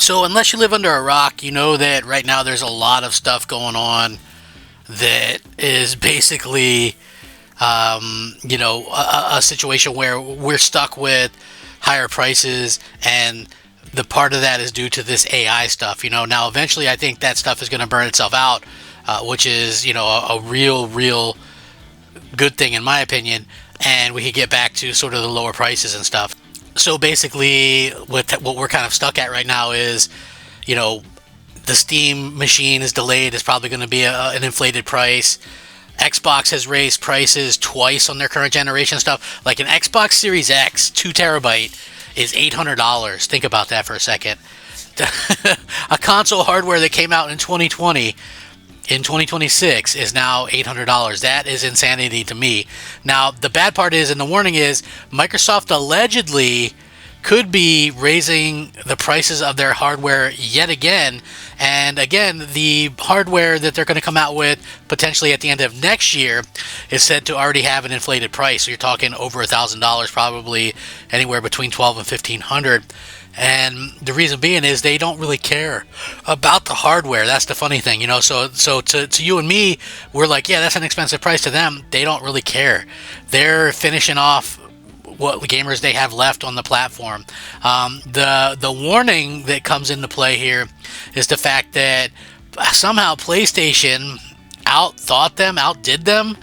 So unless you live under a rock, you know that right now there's a lot of stuff going on that is basically, a situation where we're stuck with higher prices, and the part of that is due to this AI stuff. Now eventually I think that stuff is going to burn itself out, which is a real good thing in my opinion, and we could get back to sort of the lower prices and stuff. So basically, what we're kind of stuck at right now is, the Steam machine is delayed. It's probably going to be an inflated price. Xbox has raised prices twice on their current generation stuff. Like an Xbox Series X, 2 terabyte, is $800. Think about that for a second. A console hardware that came out in 2020 in 2026 is now $800. That is insanity to me. Now, the bad part is, and the warning is, Microsoft allegedly could be raising the prices of their hardware yet again. And again, the hardware that they're going to come out with potentially at the end of next year is said to already have an inflated price. So you're talking over $1,000, probably anywhere between $1,200 and $1,500. And the reason being is they don't really care about the hardware. That's the funny thing, So to you and me, we're like, yeah, that's an expensive price. To them, they don't really care. They're finishing off what gamers they have left on the platform. The warning that comes into play here is the fact that somehow PlayStation outdid them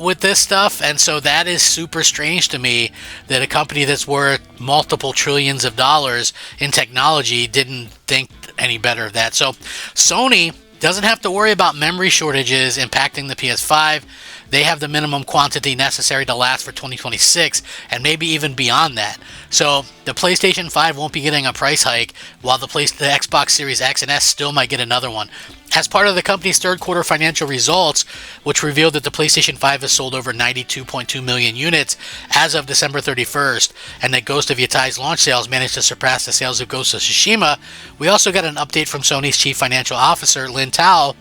with this stuff, and so that is super strange to me, that a company that's worth multiple trillions of dollars in technology didn't think any better of that. So Sony doesn't have to worry about memory shortages impacting the PS5. They have the minimum quantity necessary to last for 2026 and maybe even beyond that. So the PlayStation 5 won't be getting a price hike, while the Xbox Series X and S still might get another one. As part of the company's third quarter financial results, which revealed that the PlayStation 5 has sold over 92.2 million units as of December 31st, and that Ghost of Yotai's launch sales managed to surpass the sales of Ghost of Tsushima, we also got an update from Sony's chief financial officer, Lin Tao,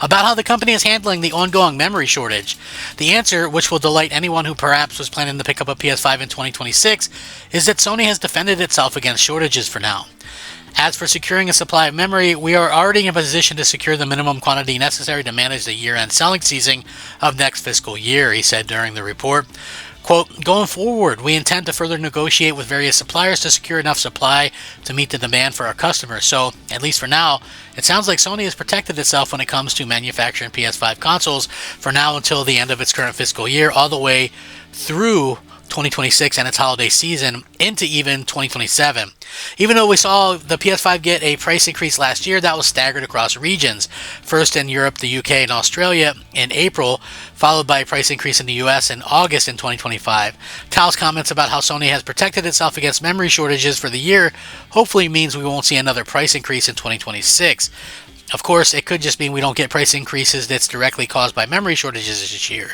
about how the company is handling the ongoing memory shortage. The answer, which will delight anyone who perhaps was planning to pick up a PS5 in 2026, is that Sony has defended itself against shortages for now. As for securing a supply of memory, we are already in a position to secure the minimum quantity necessary to manage the year-end selling season of next fiscal year, he said during the report. Quote, going forward, we intend to further negotiate with various suppliers to secure enough supply to meet the demand for our customers. So, at least for now, it sounds like Sony has protected itself when it comes to manufacturing PS5 consoles for now until the end of its current fiscal year, all the way through 2026 and its holiday season into even 2027. Even though we saw the PS5 get a price increase last year, that was staggered across regions. First in Europe, the UK, and Australia in April, followed by a price increase in the US in August in 2025. Tao's comments about how Sony has protected itself against memory shortages for the year hopefully means we won't see another price increase in 2026. Of course, it could just mean we don't get price increases that's directly caused by memory shortages this year,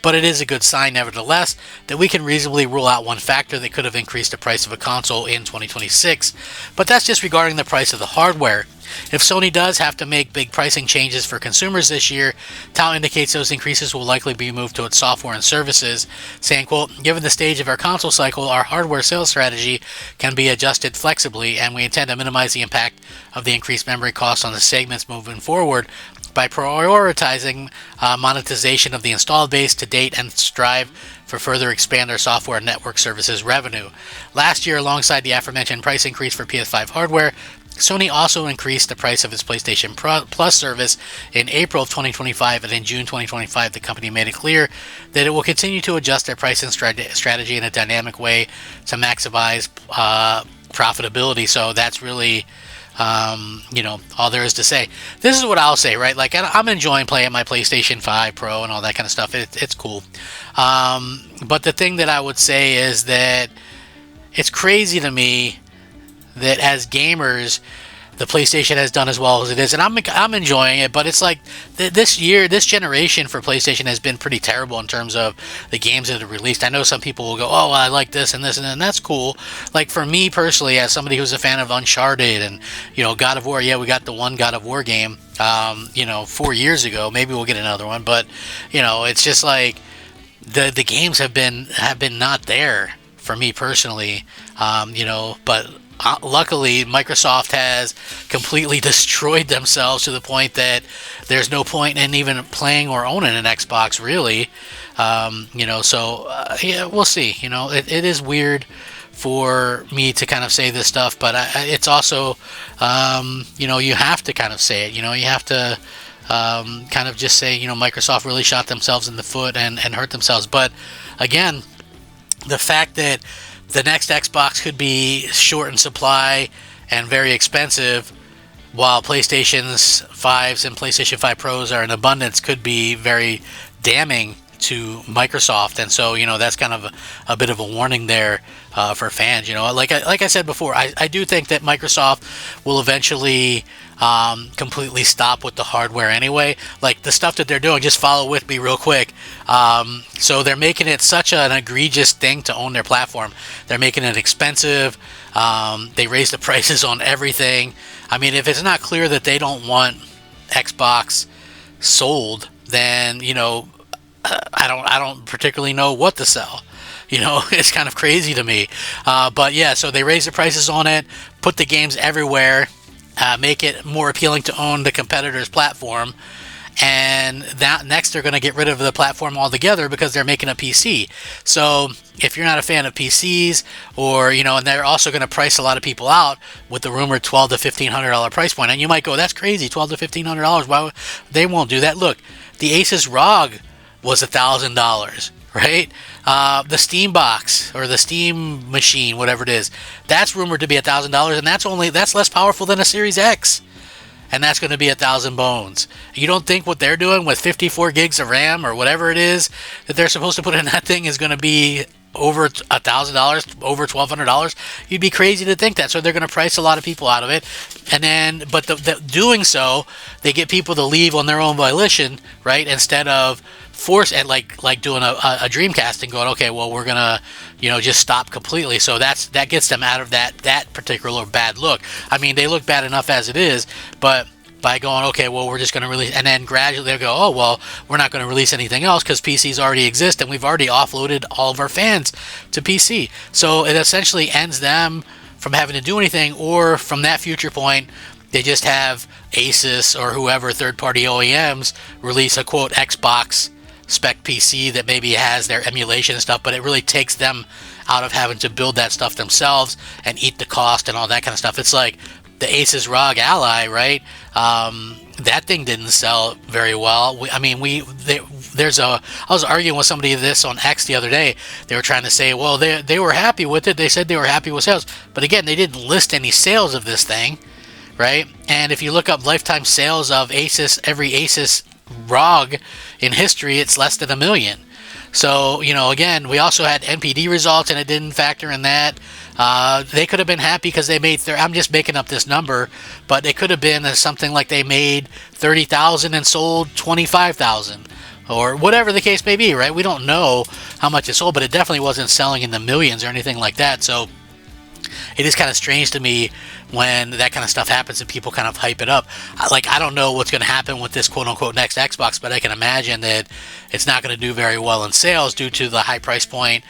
but it is a good sign, nevertheless, that we can reasonably rule out one factor that could have increased the price of a console in 2026, but that's just regarding the price of the hardware. If Sony does have to make big pricing changes for consumers this year, Tao indicates those increases will likely be moved to its software and services, saying, quote, given the stage of our console cycle, our hardware sales strategy can be adjusted flexibly, and we intend to minimize the impact of the increased memory costs on the segments moving forward by prioritizing monetization of the installed base to date and strive for further expand our software and network services revenue. Last year, alongside the aforementioned price increase for PS5 hardware, Sony also increased the price of its PlayStation Plus service in April of 2025, and in June 2025, the company made it clear that it will continue to adjust their pricing strategy in a dynamic way to maximize profitability. So that's really, all there is to say. This is what I'll say, right? Like, I'm enjoying playing my PlayStation 5 Pro and all that kind of stuff. It's cool. But the thing that I would say is that it's crazy to me that as gamers, the PlayStation has done as well as it is, and I'm enjoying it. But it's like this generation for PlayStation has been pretty terrible in terms of the games that are released. I know some people will go, "Oh, I like this and this," and that's cool. Like for me personally, as somebody who's a fan of Uncharted and God of War, yeah, we got the one God of War game, 4 years ago. Maybe we'll get another one, but it's just like the games have been not there for me personally, but luckily, Microsoft has completely destroyed themselves to the point that there's no point in even playing or owning an Xbox, really. So yeah, we'll see. It is weird for me to kind of say this stuff, but it's also, you have to kind of say it. You have to kind of just say, Microsoft really shot themselves in the foot and hurt themselves. But again, the fact that the next Xbox could be short in supply and very expensive, while PlayStation's 5s and PlayStation 5 Pros are in abundance, could be very damning to Microsoft. And so, that's kind of a bit of a warning there for fans. Like I said before, I do think that Microsoft will eventually completely stop with the hardware anyway. Like the stuff that they're doing, just follow with me real quick. So they're making it such an egregious thing to own their platform. They're making it expensive. They raise the prices on everything. I mean, if it's not clear that they don't want Xbox sold, then I don't particularly know what to sell. It's kind of crazy to me. But yeah, so they raise the prices on it, put the games everywhere, make it more appealing to own the competitor's platform. And that next they're going to get rid of the platform altogether because they're making a PC. So if you're not a fan of PCs, or and they're also going to price a lot of people out with the rumored $1,200 to $1,500 price point. And you might go, that's crazy, $1,200 to $1,500. Why they won't do that? Look, the Asus ROG was $1,000, right? The Steam box or the Steam machine, whatever it is, that's rumored to be $1,000, and that's less powerful than a Series X, and that's going to be 1,000 bones. You don't think what they're doing with 54 gigs of RAM or whatever it is that they're supposed to put in that thing is going to be over $1,000, over $1,200? You'd be crazy to think that. So they're going to price a lot of people out of it, and then, but doing so, they get people to leave on their own volition, right? Instead of force at like doing a Dreamcast and going, okay, well, we're gonna just stop completely. So that gets them out of that particular bad look. I mean, they look bad enough as it is, but by going, okay, well, we're just going to release, and then gradually they'll go, oh, well, we're not going to release anything else because PCs already exist and we've already offloaded all of our fans to PC. So it essentially ends them from having to do anything, or from that future point, they just have Asus or whoever third-party OEMs release a quote Xbox spec PC that maybe has their emulation and stuff, but it really takes them out of having to build that stuff themselves and eat the cost and all that kind of stuff. It's like the Asus ROG Ally, right? That thing didn't sell very well. I was arguing with somebody this on X the other day. They were trying to say, well, they were happy with it. They said they were happy with sales, but again, they didn't list any sales of this thing, right? And if you look up lifetime sales of Asus, every Asus ROG in history, it's less than 1 million. So, again, we also had NPD results and it didn't factor in that. They could have been happy because they made, I'm just making up this number, but it could have been something like they made 30,000 and sold 25,000 or whatever the case may be, right? We don't know how much it sold, but it definitely wasn't selling in the millions or anything like that. So it is kind of strange to me when that kind of stuff happens and people kind of hype it up. I don't know what's going to happen with this quote-unquote next Xbox, but I can imagine that it's not going to do very well in sales due to the high price point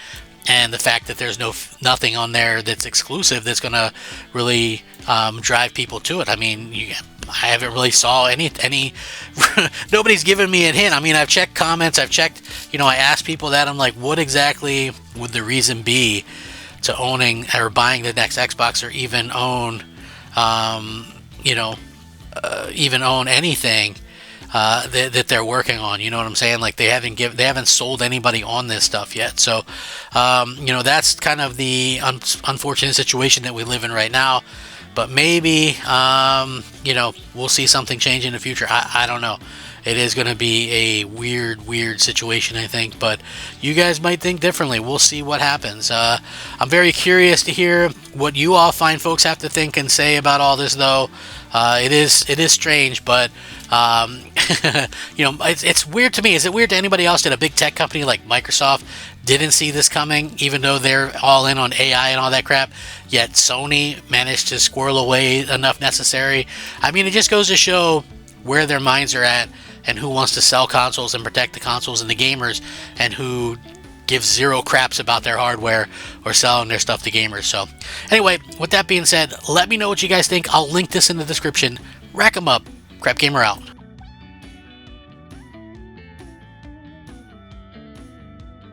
and the fact that there's nothing on there that's exclusive that's going to really drive people to it. I mean, I haven't really saw any nobody's given me a hint. I mean, I've checked comments, I've checked, I asked people that. I'm like, what exactly would the reason be to owning or buying the next Xbox, or even own, even own anything that they're working on? You know what I'm saying? Like they haven't sold anybody on this stuff yet. So, that's kind of the unfortunate situation that we live in right now. But maybe, we'll see something change in the future. I don't know. It is going to be a weird situation, I think, but you guys might think differently. We'll see what happens. I'm very curious to hear what you all fine folks have to think and say about all this, though. It is strange, but it's weird to me. Is it weird to anybody else that a big tech company like Microsoft didn't see this coming, even though they're all in on AI and all that crap, yet Sony managed to squirrel away enough necessary? I mean, it just goes to show where their minds are at and who wants to sell consoles and protect the consoles and the gamers, and who give zero craps about their hardware or selling their stuff to gamers. So anyway, with that being said, let me know what you guys think. I'll link this in the description. Rack 'em up. Crap Gamer out.